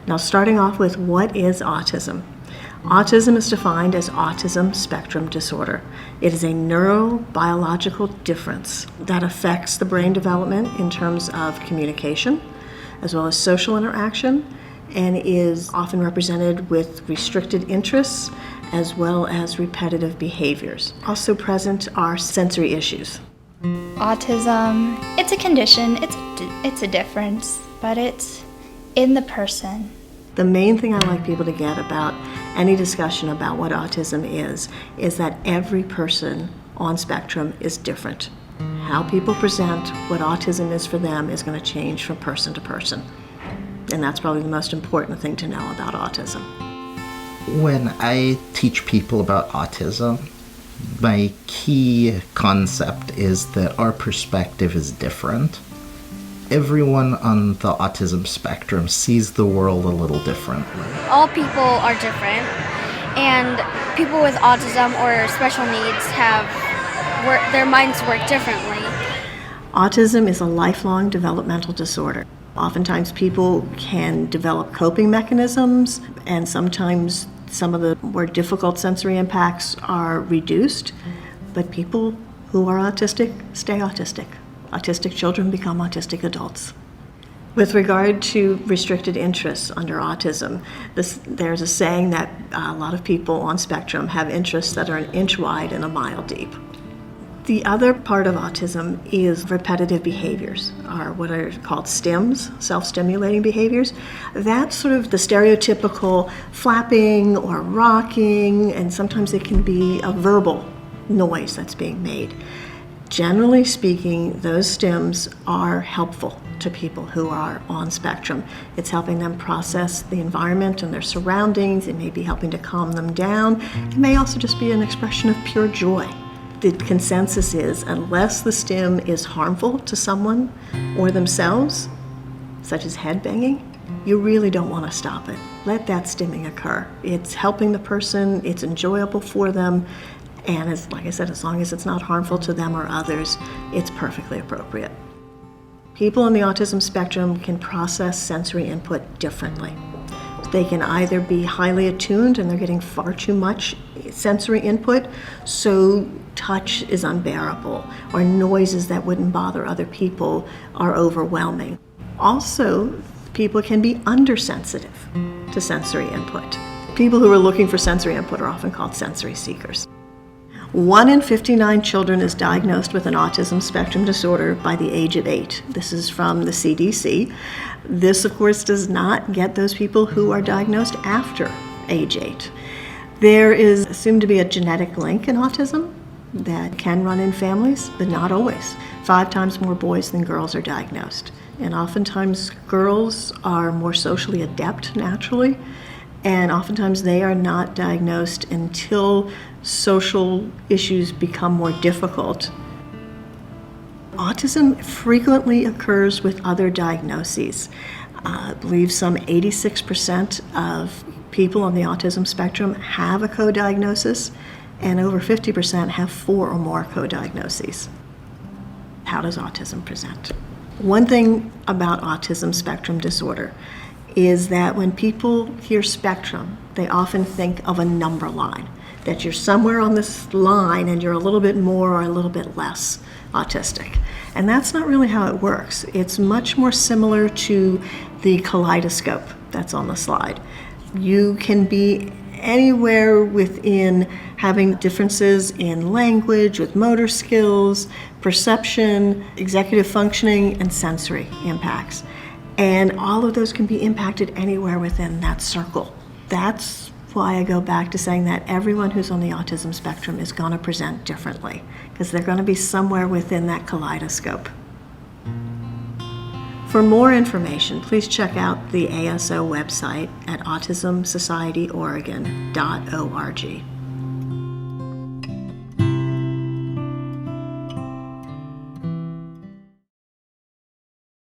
Now, starting off with what is autism? Autism is defined as autism spectrum disorder. It is a neurobiological difference that affects the brain development in terms of communication, as well as social interaction, and is often represented with restricted interests as well as repetitive behaviors. Also present are sensory issues. Autism, it's a condition, it's a difference, but it's in the person. The main thing I like people to get about any discussion about what autism is that every person on spectrum is different. How people present what autism is for them is going to change from person to person. And that's probably the most important thing to know about autism. When I teach people about autism, my key concept is that our perspective is different. Everyone on the autism spectrum sees the world a little differently. All people are different, and people with autism or special needs their minds work differently. Autism is a lifelong developmental disorder. Oftentimes people can develop coping mechanisms, and sometimes some of the more difficult sensory impacts are reduced, but people who are autistic stay autistic. Autistic children become autistic adults. With regard to restricted interests under autism, there's a saying that a lot of people on spectrum have interests that are an inch wide and a mile deep. The other part of autism is repetitive behaviors, or what are called STIMs, self-stimulating behaviors. That's sort of the stereotypical flapping or rocking, and sometimes it can be a verbal noise that's being made. Generally speaking, those STIMs are helpful to people who are on spectrum. It's helping them process the environment and their surroundings. It may be helping to calm them down. It may also just be an expression of pure joy. The consensus is, unless the STIM is harmful to someone or themselves, such as head banging, you really don't want to stop it. Let that stimming occur. It's helping the person, it's enjoyable for them, and like I said, as long as it's not harmful to them or others, it's perfectly appropriate. People on the autism spectrum can process sensory input differently. They can either be highly attuned and they're getting far too much sensory input, so touch is unbearable, or noises that wouldn't bother other people are overwhelming. Also, people can be undersensitive to sensory input. People who are looking for sensory input are often called sensory seekers. 1 in 59 children is diagnosed with an autism spectrum disorder by the age of 8. This is from the CDC. This, of course, does not get those people who are diagnosed after age 8. There is assumed to be a genetic link in autism that can run in families, but not always. 5 times more boys than girls are diagnosed. And oftentimes girls are more socially adept naturally, and oftentimes they are not diagnosed until social issues become more difficult. Autism frequently occurs with other diagnoses. I believe some 86% of people on the autism spectrum have a co-diagnosis, and over 50% have 4 or more co-diagnoses. How does autism present? One thing about autism spectrum disorder is that when people hear spectrum, they often think of a number line, that you're somewhere on this line and you're a little bit more or a little bit less autistic. And that's not really how it works. It's much more similar to the kaleidoscope that's on the slide. You can be anywhere within having differences in language, with motor skills, perception, executive functioning, and sensory impacts. And all of those can be impacted anywhere within that circle. That's why I go back to saying that everyone who's on the autism spectrum is going to present differently, because they're going to be somewhere within that kaleidoscope. For more information, please check out the ASO website at autismsocietyOregon.org.